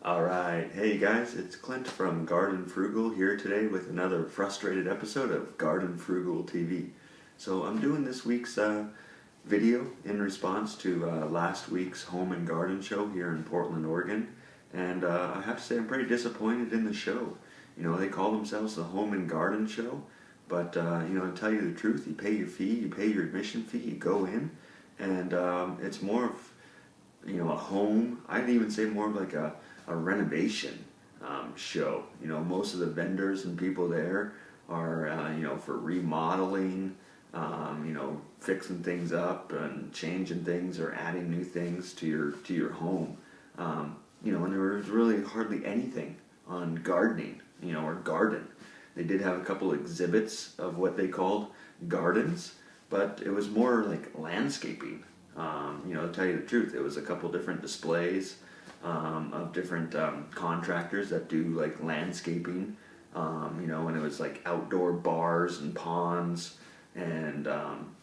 Alright, hey guys, it's Clint from Garden Frugal here today with another frustrated episode of Garden Frugal TV. So I'm doing this week's video in response to last week's home and garden show here in Portland, Oregon. And I have to say I'm pretty disappointed in the show. You know, they call themselves the home and garden show, but you know, to tell you the truth, you pay your fee, you pay your admission fee, you go in, and it's more of, you know, a home. I'd even say more of like a renovation show. You know, most of the vendors and people there are, you know, for remodeling, you know, fixing things up and changing things or adding new things to your home. You know, and there was really hardly anything on gardening, you know, or garden. They did have a couple exhibits of what they called gardens, but it was more like landscaping. You know, to tell you the truth, it was a couple different displays of different contractors that do like landscaping, you know, and it was like outdoor bars and ponds and,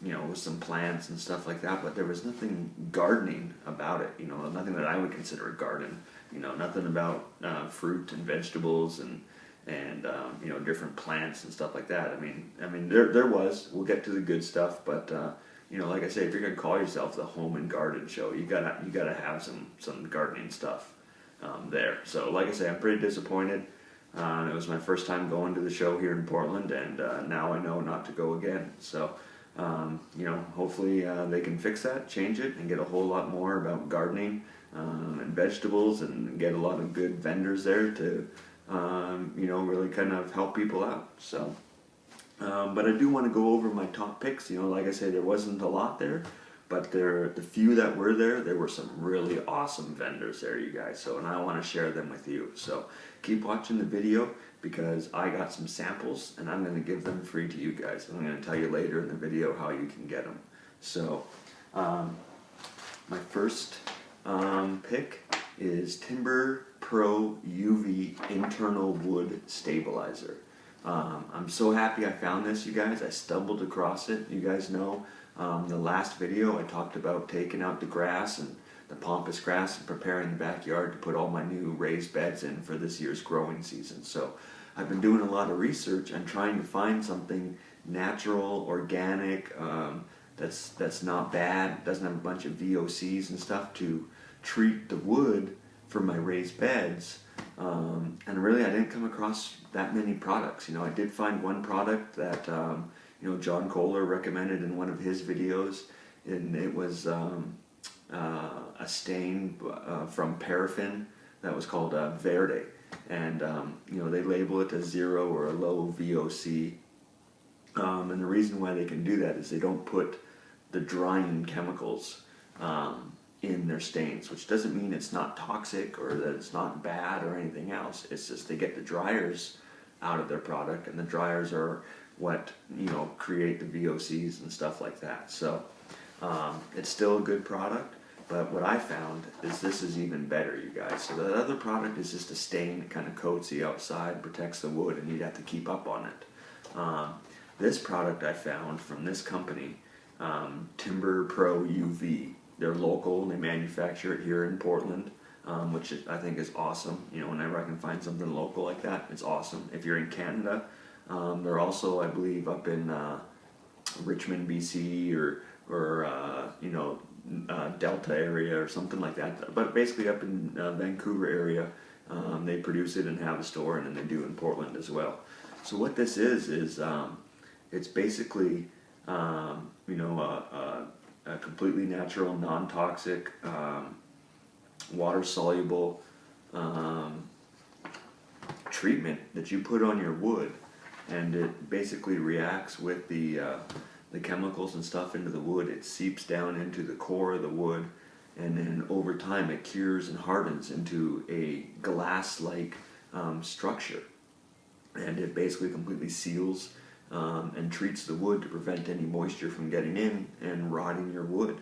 you know, with some plants and stuff like that, but there was nothing gardening about it, you know, nothing that I would consider a garden, you know, nothing about fruit and vegetables and you know, different plants and stuff like that. I mean, there was. We'll get to the good stuff, but you know, like I say, if you're gonna call yourself the home and garden show, you gotta have some gardening stuff there. So, like I say, I'm pretty disappointed. It was my first time going to the show here in Portland, and now I know not to go again. So, you know, hopefully they can fix that, change it, and get a whole lot more about gardening and vegetables, and get a lot of good vendors there to you know, really kind of help people out. So, but I do want to go over my top picks. You know, like I say, there wasn't a lot there, but the few that were there were some really awesome vendors there, you guys. So, and I want to share them with you. So, keep watching the video because I got some samples and I'm going to give them free to you guys. I'm going to tell you later in the video how you can get them. So, my first pick is Timber Pro UV Internal Wood Stabilizer. I'm so happy I found this, you guys. I stumbled across it. You guys know the last video I talked about taking out the grass and the pampas grass and preparing the backyard to put all my new raised beds in for this year's growing season. So I've been doing a lot of research and trying to find something natural, organic, that's not bad, doesn't have a bunch of VOCs and stuff to treat the wood for my raised beds, and really I didn't come across that many products. You know, I did find one product that you know, John Kohler recommended in one of his videos, and it was a stain from paraffin that was called Verde, and you know, they label it as 0 or a low VOC, and the reason why they can do that is they don't put the drying chemicals in their stains, which doesn't mean it's not toxic or that it's not bad or anything else. It's just they get the dryers out of their product, and the dryers are what, you know, create the VOCs and stuff like that. So it's still a good product, but what I found is this is even better, you guys. So the other product is just a stain that kind of coats the outside, protects the wood, and you'd have to keep up on it. This product I found from this company, Timber Pro UV. They're local, they manufacture it here in Portland, which I think is awesome. You know, whenever I can find something local like that, it's awesome. If you're in Canada, they're also, I believe, up in Richmond, BC, or you know, Delta area or something like that. But basically up in Vancouver area, they produce it and have a store, and then they do in Portland as well. So what this is it's basically, you know, a completely natural, non-toxic, water-soluble treatment that you put on your wood, and it basically reacts with the chemicals and stuff into the wood. It seeps down into the core of the wood, and then over time it cures and hardens into a glass-like structure, and it basically completely seals and treats the wood to prevent any moisture from getting in and rotting your wood.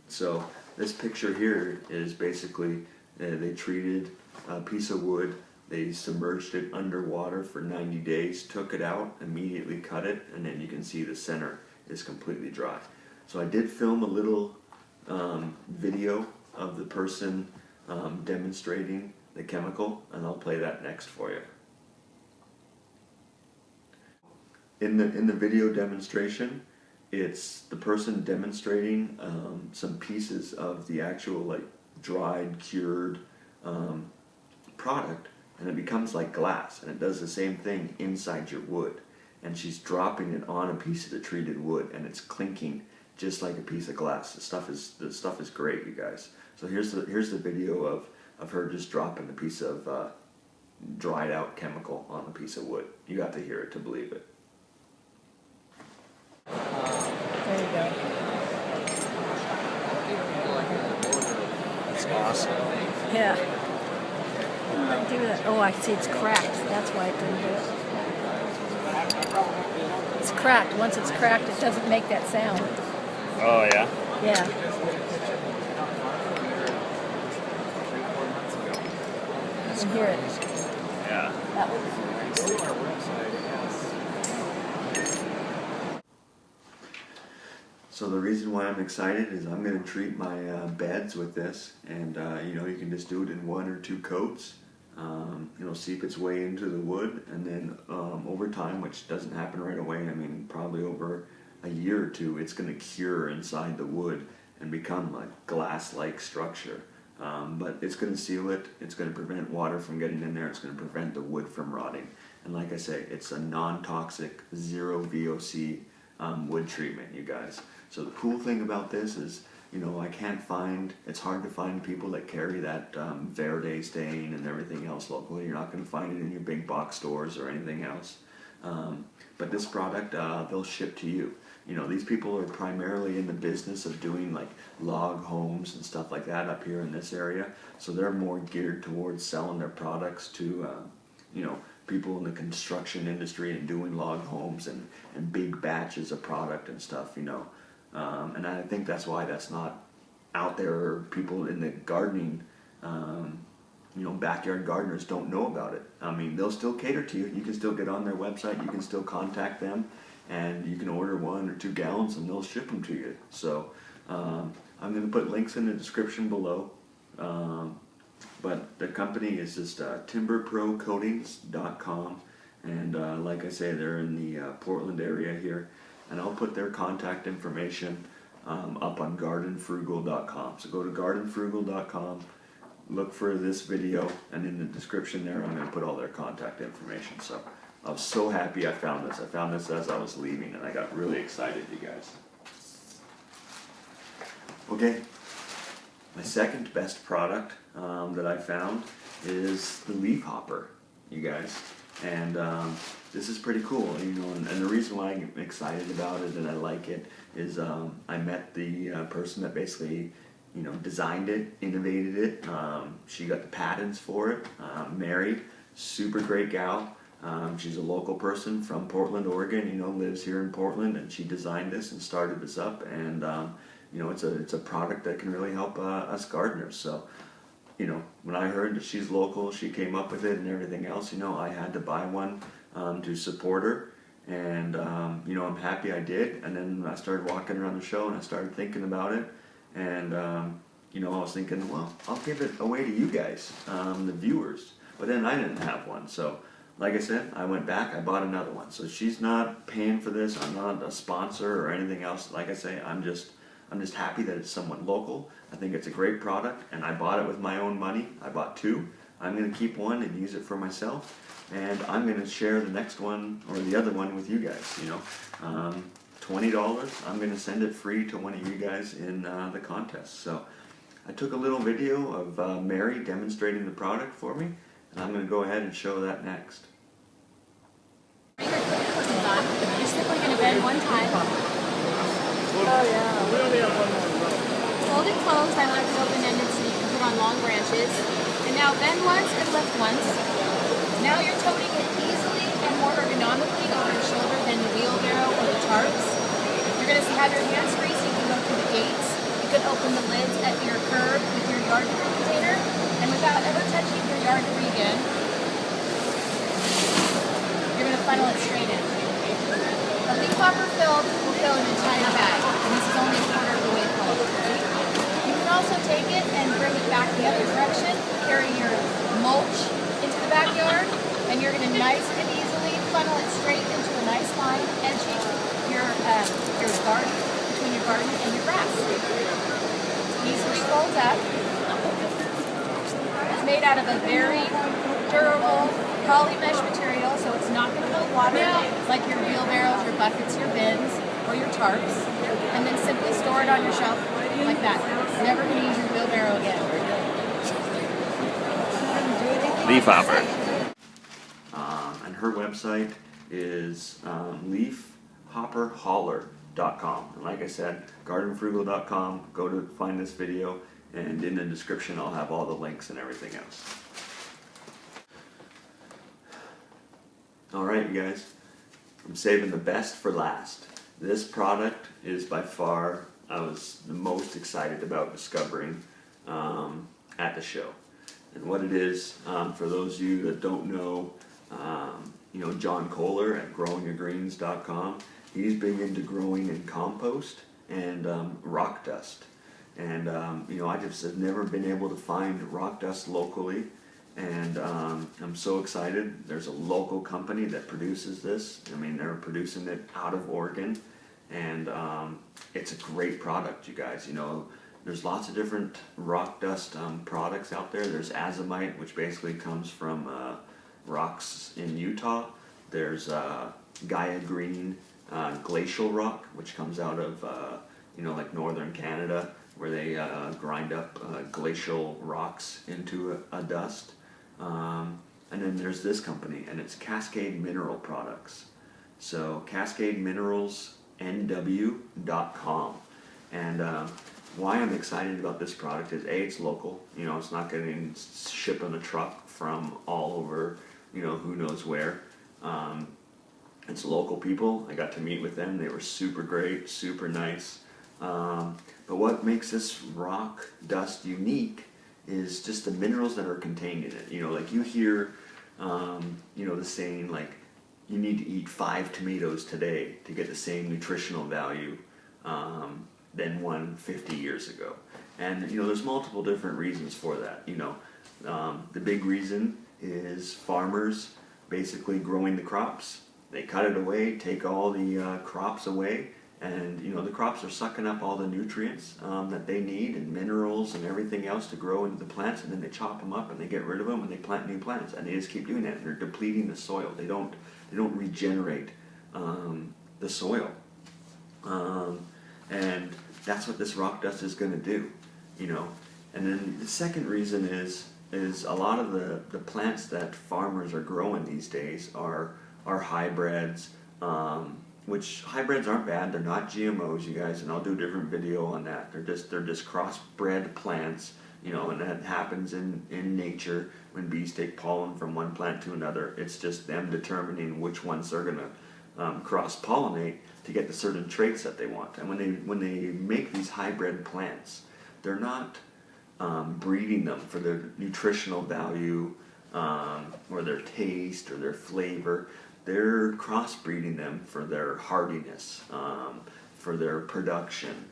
So this picture here is basically they treated a piece of wood, they submerged it underwater for 90 days, took it out, immediately cut it, and then you can see the center is completely dry. So I did film a little video of the person demonstrating the chemical, and I'll play that next for you. In the video demonstration, it's the person demonstrating some pieces of the actual like dried, cured product, and it becomes like glass, and it does the same thing inside your wood. And she's dropping it on a piece of the treated wood, and it's clinking just like a piece of glass. The stuff is great, you guys. So here's the video of her just dropping a piece of dried out chemical on a piece of wood. You have to hear it to believe it. There you go. That's awesome. Yeah. What did I do with it? Oh, I see it's cracked. That's why it didn't do it. It's cracked. Once it's cracked, it doesn't make that sound. Oh, yeah? Yeah. You can hear it. Yeah. That was So the reason why I'm excited is I'm going to treat my beds with this, and you can just do it in 1 or 2 coats. Seep its way into the wood, and then over time, which doesn't happen right away, I mean probably over a year or 2, it's going to cure inside the wood and become a glass-like structure. But it's going to seal it, it's going to prevent water from getting in there, it's going to prevent the wood from rotting. And like I say, it's a non-toxic, zero VOC wood treatment, you guys. So the cool thing about this is, it's hard to find people that carry that Verde stain and everything else locally. You're not going to find it in your big box stores or anything else. But this product, they'll ship to you. These people are primarily in the business of doing like log homes and stuff like that up here in this area. So they're more geared towards selling their products to, people in the construction industry and doing log homes and big batches of product and stuff, and I think that's why that's not out there. People in the gardening, backyard gardeners don't know about it. I mean, they'll still cater to you. You can still get on their website, you can still contact them, and you can order 1 or 2 gallons and they'll ship them to you. So I'm going to put links in the description below. But the company is just timberprocoatings.com, and like I say, they're in the Portland area here, and I'll put their contact information up on gardenfrugal.com. So go to gardenfrugal.com, look for this video, and in the description there I'm going to put all their contact information. So I was so happy I found this. I found this as I was leaving, and I got really excited, you guys. Okay. My second best product that I found is the leaf hopper, you guys, and this is pretty cool, and the reason why I'm excited about it and I like it is I met the person that basically, designed it, innovated it. She got the patents for it. Mary, super great gal. She's a local person from Portland, Oregon, lives here in Portland, and she designed this and started this up, and it's a product that can really help us gardeners. So, when I heard that she's local, she came up with it and everything else, I had to buy one to support her. And, I'm happy I did. And then I started walking around the show and I started thinking about it. And, I was thinking, well, I'll give it away to you guys, the viewers. But then I didn't have one. So, like I said, I went back, I bought another one. So she's not paying for this. I'm not a sponsor or anything else. Like I say, I'm just happy that it's someone local. I think it's a great product, and I bought it with my own money. I bought 2. I'm going to keep 1 and use it for myself, and I'm going to share the next one or the other one with you guys. $20. I'm going to send it free to one of you guys in the contest. So I took a little video of Mary demonstrating the product for me, and I'm going to go ahead and show that next. You're simply going to bend one time. Oh yeah. We only have 1 more. Hold it closed. I want it open-ended so you can put on long branches. And now bend once and lift once. Now you're toting it easily and more ergonomically over your shoulder than the wheelbarrow or the tarps. You're going to have your hands free so you can go through the gates. You can open the lids at your curb with your yard debris container. And without ever touching your yard debris again, you're going to funnel it straight in. A leaf hopper filled will fill an entire bag, and this is only a quarter of the way full. You can also take it and bring it back back the other direction, carry your mulch into the backyard, and you're going to nice and easily funnel it straight into a nice line, edging your garden, between your garden and your grass. Easily folds up. It's made out of a very durable poly mesh material, so it's not going to hold water like your wheelbarrows, your buckets, your bins, or your tarps. And then simply store it on your shelf like that. Never going to use your wheelbarrow again. Leaf hopper. And her website is leafhopperholler.com. And like I said, gardenfrugal.com. Go to find this video, and in the description I'll have all the links and everything else. Alright, you guys, I'm saving the best for last. This product is by far I was the most excited about discovering at the show. And what it is, for those of you that don't know, John Kohler at growingyourgreens.com, he's big into growing in compost and rock dust. And I just have never been able to find rock dust locally. And I'm so excited. There's a local company that produces this. I mean, they're producing it out of Oregon, and it's a great product, you guys. There's lots of different rock dust products out there. There's azomite, which basically comes from rocks in Utah. There's Gaia Green glacial rock, which comes out of like northern Canada, where they grind up glacial rocks into a dust. And then there's this company, and it's Cascade Mineral Products. So CascadeMineralsNW.com. And why I'm excited about this product is A, it's local. It's not getting shipped on a truck from all over, who knows where. It's local people. I got to meet with them. They were super great, super nice. But what makes this rock dust unique is just the minerals that are contained in it. Like you hear, the saying, like, you need to eat 5 tomatoes today to get the same nutritional value than one 50 years ago. And, there's multiple different reasons for that. The big reason is farmers basically growing the crops. They cut it away, take all the crops away, and the crops are sucking up all the nutrients that they need, and minerals and everything else to grow into the plants, and then they chop them up and they get rid of them and they plant new plants, and they just keep doing that. They're depleting the soil. They don't regenerate the soil, and that's what this rock dust is going to do. And then the second reason is a lot of the plants that farmers are growing these days are hybrids. Which hybrids aren't bad. They're not GMOs, you guys, and I'll do a different video on that. They're just crossbred plants, and that happens in nature when bees take pollen from one plant to another. It's just them determining which ones they're gonna cross-pollinate to get the certain traits that they want. And when they make these hybrid plants, they're not breeding them for their nutritional value or their taste or their flavor. They're crossbreeding them for their hardiness, for their production,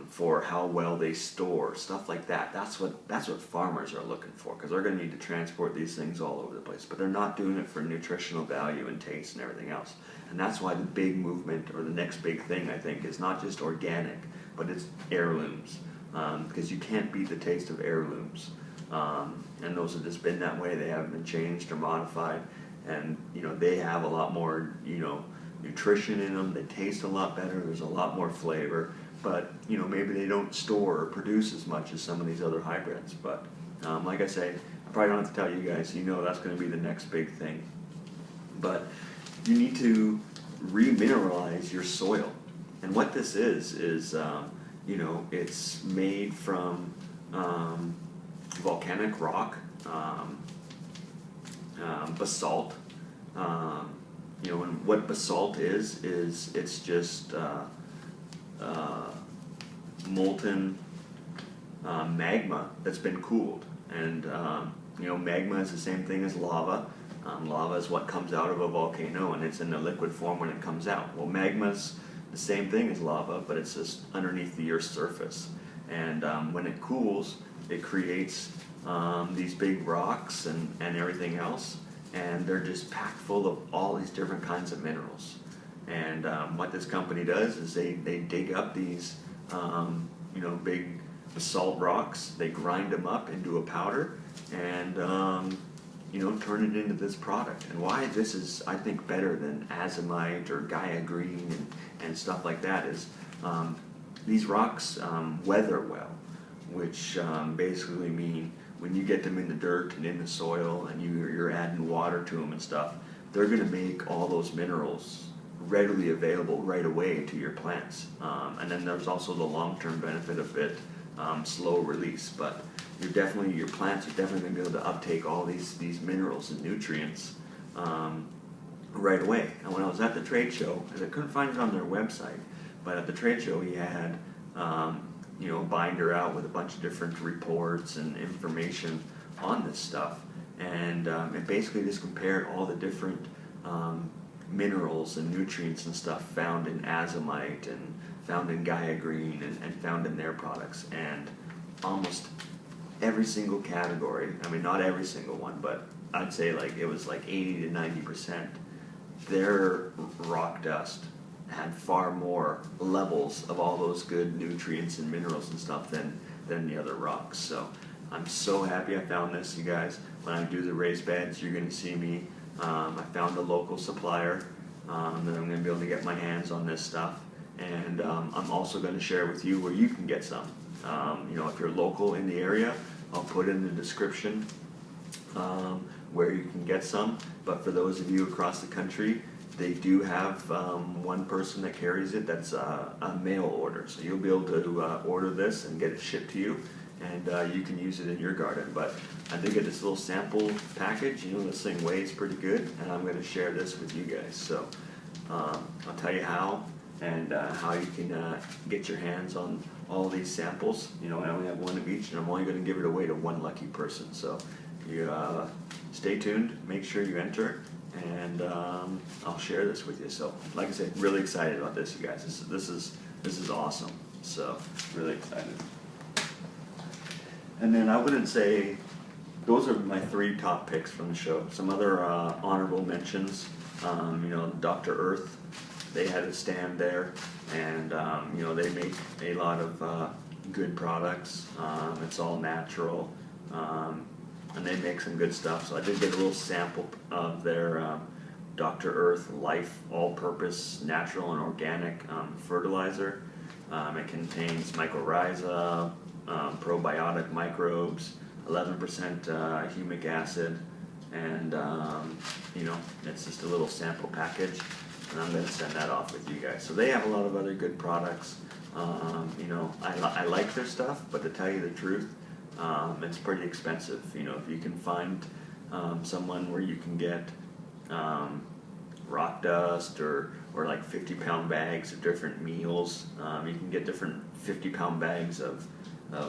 for how well they store, stuff like that. That's what farmers are looking for, because they're going to need to transport these things all over the place. But they're not doing it for nutritional value and taste and everything else. And that's why the big movement, or the next big thing, I think, is not just organic, but it's heirlooms, because you can't beat the taste of heirlooms. And those have just been that way. They haven't been changed or modified. And they have a lot more nutrition in them. They taste a lot better. There's a lot more flavor, but maybe they don't store or produce as much as some of these other hybrids. But like I say, I probably don't have to tell you guys. That's going to be the next big thing. But you need to remineralize your soil, and what this is it's made from volcanic rock. Basalt. And what basalt is it's just molten magma that's been cooled. And magma is the same thing as lava. Lava is what comes out of a volcano, and it's in a liquid form when it comes out. Well, magma's the same thing as lava, but it's just underneath the Earth's surface. And when it cools, it creates these big rocks and everything else, and they're just packed full of all these different kinds of minerals. And what this company does is they dig up these big basalt rocks, they grind them up into a powder, and turn it into this product. And why this is, I think, better than azomite or Gaia Green and stuff like that is these rocks weather well, which basically mean when you get them in the dirt and in the soil and you're adding water to them and stuff, they're going to make all those minerals readily available right away to your plants. And then there's also the long-term benefit of it, slow release, but your plants are definitely going to be able to uptake all these minerals and nutrients right away. And when I was at the trade show, and I couldn't find it on their website, but at the trade show he had a binder out with a bunch of different reports and information on this stuff, and it basically just compared all the different minerals and nutrients and stuff found in azomite and found in Gaia Green and found in their products, and almost every single category, I mean not every single one, but I'd say it was 80 to 90%, their rock dust had far more levels of all those good nutrients and minerals and stuff than the other rocks. So I'm so happy I found this, you guys. When I do the raised beds, you're going to see me. I found a local supplier that I'm going to be able to get my hands on this stuff, and I'm also going to share with you where you can get some. If you're local in the area, I'll put in the description where you can get some. But for those of you across the country, they do have one person that carries it that's a mail order. So you'll be able to order this and get it shipped to you, and you can use it in your garden. But I did get this little sample package. This thing weighs pretty good, and I'm going to share this with you guys. So I'll tell you how, and how you can get your hands on all these samples. I only have one of each, and I'm only going to give it away to one lucky person. So you stay tuned, make sure you enter, and I'll share this with you. So like I said, really excited about this, you guys. This is awesome. So really excited. And then I wouldn't say those are my 3 top picks from the show. Some other honorable mentions, Dr. Earth, they had a stand there, and they make a lot of good products. It's all natural, and they make some good stuff. So I did get a little sample of their Dr. Earth Life All-Purpose Natural and Organic Fertilizer. It contains mycorrhiza, probiotic microbes, 11% humic acid, and it's just a little sample package, and I'm going to send that off with you guys. So they have a lot of other good products. I like their stuff, but to tell you the truth, it's pretty expensive. If you can find someone where you can get rock dust or 50-pound bags of different meals, you can get different 50-pound bags of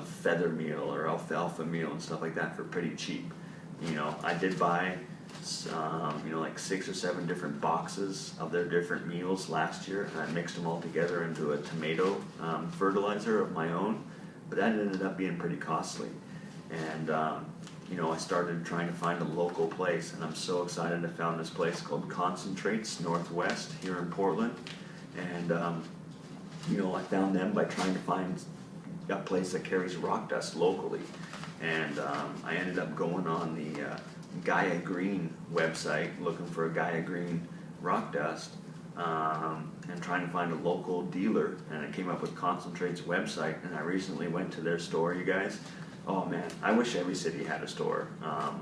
feather meal or alfalfa meal and stuff like that for pretty cheap. I did buy 6 or 7 different boxes of their different meals last year, and I mixed them all together into a tomato fertilizer of my own, but that ended up being pretty costly. And I started trying to find a local place, and I'm so excited I found this place called Concentrates Northwest here in Portland. And I found them by trying to find a place that carries rock dust locally, and I ended up going on the Gaia Green website looking for a Gaia Green rock dust, and trying to find a local dealer, and I came up with Concentrate's website, and I recently went to their store, you guys. Oh man, I wish every city had a store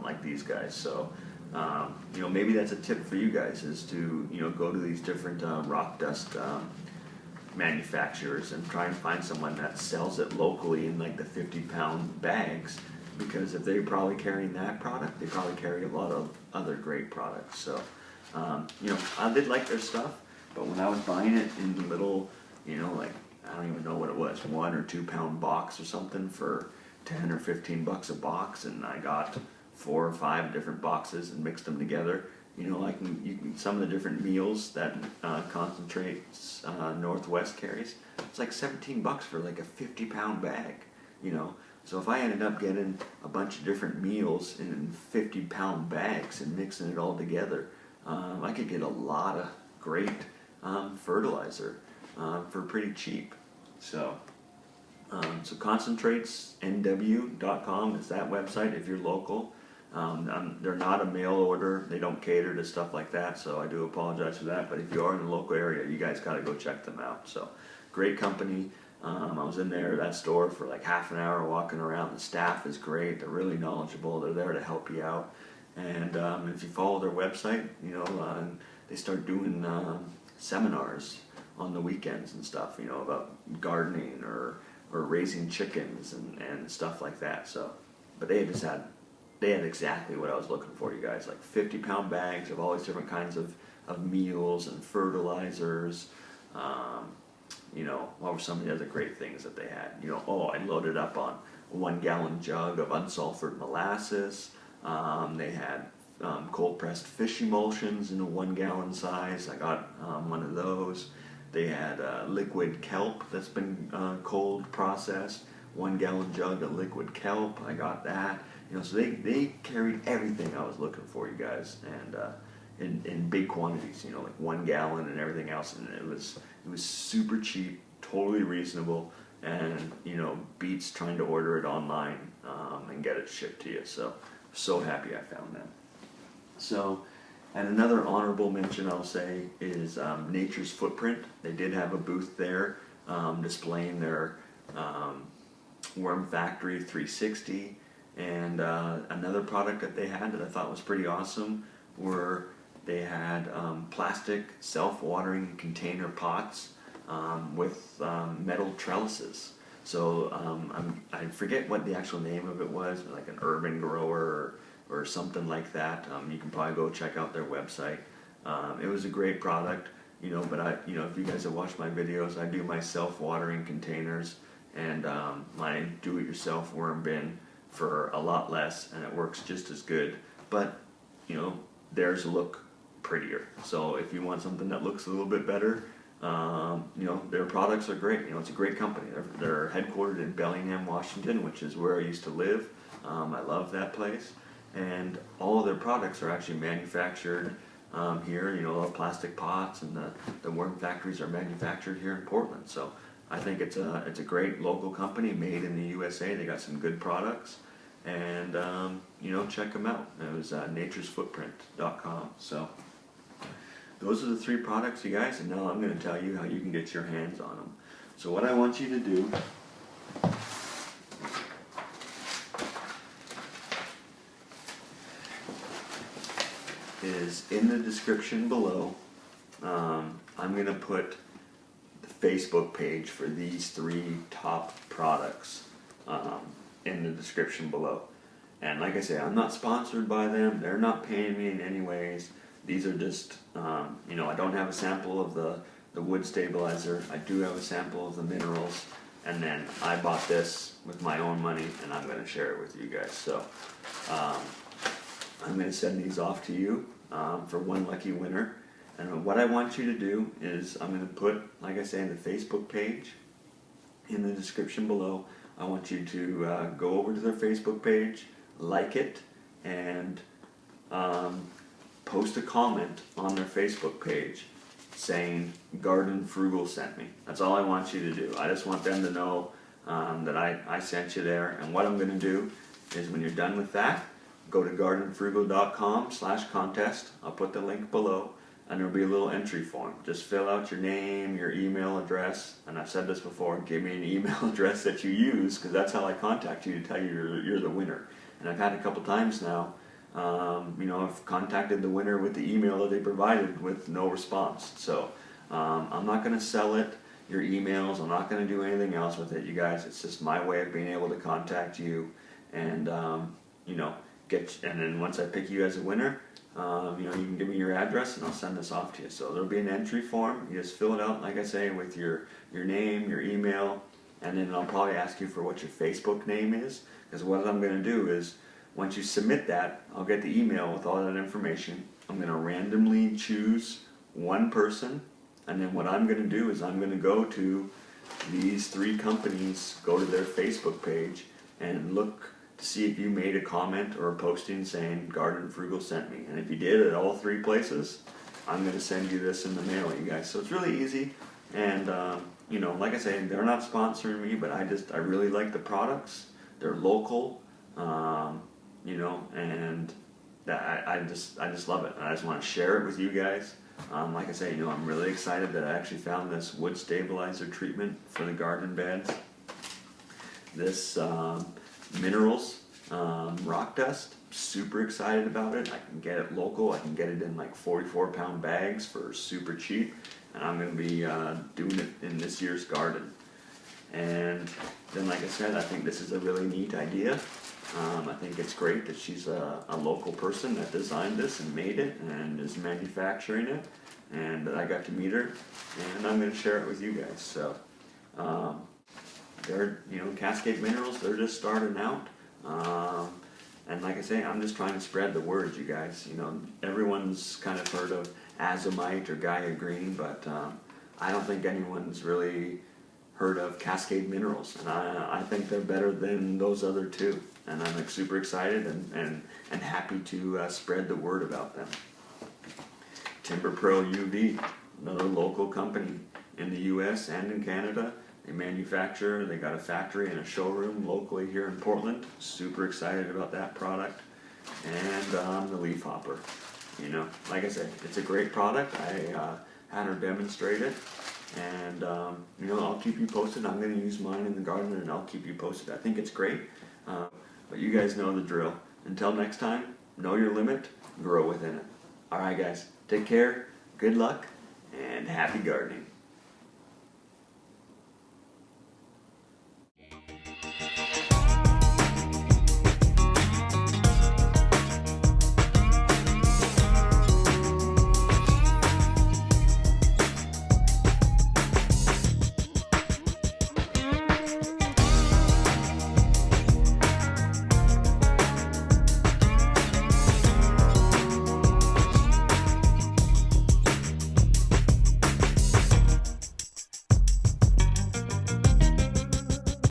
like these guys. So maybe that's a tip for you guys, is to go to these different rock dust manufacturers and try and find someone that sells it locally in the 50-pound bags, because if they're probably carrying that product, they probably carry a lot of other great products. So I did like their stuff, but when I was buying it in the little I don't even know what it was, 1 or 2 pound box or something for $10 or $15 a box, and I got 4 or 5 different boxes and mixed them together. Some of the different meals that Concentrates Northwest carries, it's $17 for a 50-pound bag. So if I ended up getting a bunch of different meals in 50-pound bags and mixing it all together, I could get a lot of great fertilizer for pretty cheap. So concentrates.nw.com is that website if you're local. They're not a mail order. They don't cater to stuff like that, so I do apologize for that. But if you are in the local area, you guys got to go check them out. So, great company. I was in that store for like half an hour walking around. The staff is great. They're really knowledgeable. They're there to help you out. And if you follow their website, they start doing seminars on the weekends and stuff, about gardening or raising chickens and stuff like that. So, but they had exactly what I was looking for, you guys, like 50-pound bags of all these different kinds of meals and fertilizers. What were some of the other great things that they had? I loaded up on a 1-gallon jug of unsulfured molasses. They had cold-pressed fish emulsions in a 1-gallon size. I got one of those. They had liquid kelp that's been cold processed. 1-gallon jug of liquid kelp. I got that. So they carried everything I was looking for, you guys, and in big quantities. Like 1 gallon and everything else, and it was super cheap, totally reasonable, and beats trying to order it online and get it shipped to you. So happy I found them. So, and another honorable mention I'll say is Nature's Footprint. They did have a booth there displaying their Worm Factory 360. And another product that they had that I thought was pretty awesome were they had plastic self-watering container pots with metal trellises. So I forget what the actual name of it was, like an urban grower or something like that. You can probably go check out their website. It was a great product, but if you guys have watched my videos, I do my self-watering containers and my do-it-yourself worm bin for a lot less, and it works just as good, but theirs look prettier. So if you want something that looks a little bit better, their products are great. It's a great company. They're headquartered in Bellingham, Washington, which is where I used to live. I love that place, and all of their products are actually manufactured here. The plastic pots and the worm factories are manufactured here in Portland. So I think it's a great local company made in the USA. They got some good products, and check them out. It was naturesfootprint.com. So those are the 3 products, you guys, and now I'm going to tell you how you can get your hands on them. So what I want you to do is in the description below, I'm going to put Facebook page for these 3 top products in the description below. And like I say, I'm not sponsored by them. They're not paying me in any ways. These are just, I don't have a sample of the wood stabilizer. I do have a sample of the minerals. And then I bought this with my own money, and I'm going to share it with you guys. So I'm going to send these off to you for one lucky winner. And what I want you to do is I'm going to put, like I say, the Facebook page in the description below. I want you to go over to their Facebook page, like it, and post a comment on their Facebook page saying Garden Frugal sent me. That's all I want you to do. I just want them to know that I sent you there. And what I'm going to do is when you're done with that, go to gardenfrugal.com/contest. I'll put the link below. And there'll be a little entry form. Just fill out your name, your email address, and I've said this before, give me an email address that you use, because that's how I contact you to tell you you're the winner. And I've had a couple times now, I've contacted the winner with the email that they provided with no response. So I'm not going to sell it, your emails, I'm not going to do anything else with it, you guys. It's just my way of being able to contact you and, and then once I pick you as a winner, you can give me your address and I'll send this off to you. So there'll be an entry form. You just fill it out, like I say, with your name, your email, and then I'll probably ask you for what your Facebook name is. Because what I'm going to do is, once you submit that, I'll get the email with all that information. I'm going to randomly choose one person, and then what I'm going to do is I'm going to go to these 3 companies, go to their Facebook page, and look to see if you made a comment or a posting saying Garden Frugal sent me. And if you did at all 3 places, I'm going to send you this in the mail, you guys. So it's really easy. And, you know, like I say, they're not sponsoring me, but I really like the products. They're local, you know, and I just love it. I just want to share it with you guys. Like I say, you know, I'm really excited that I actually found this wood stabilizer treatment for the garden beds. This minerals rock dust, super excited about it. I can get it local. I can get it in like 44-pound bags for super cheap, and I'm going to be doing it in this year's garden. And then, like I said, I think this is a really neat idea. I think it's great that she's a local person that designed this and made it and is manufacturing it, and that I got to meet her, and I'm going to share it with you guys. So they're, you know, Cascade Minerals, they're just starting out. And like I say, I'm just trying to spread the word, you guys. You know, everyone's kind of heard of azomite or Gaia Green, but I don't think anyone's really heard of Cascade Minerals, and I think they're better than those other 2. And I'm like super excited and happy to spread the word about them. Timber Pro UV, another local company in the U.S. and in Canada. They manufacture, they got a factory and a showroom locally here in Portland. Super excited about that product. And the leaf hopper. You know, like I said, it's a great product. I had her demonstrate it. And, you know, I'll keep you posted. I'm going to use mine in the garden, and I'll keep you posted. I think it's great. But you guys know the drill. Until next time, know your limit, grow within it. Alright guys, take care, good luck, and happy gardening.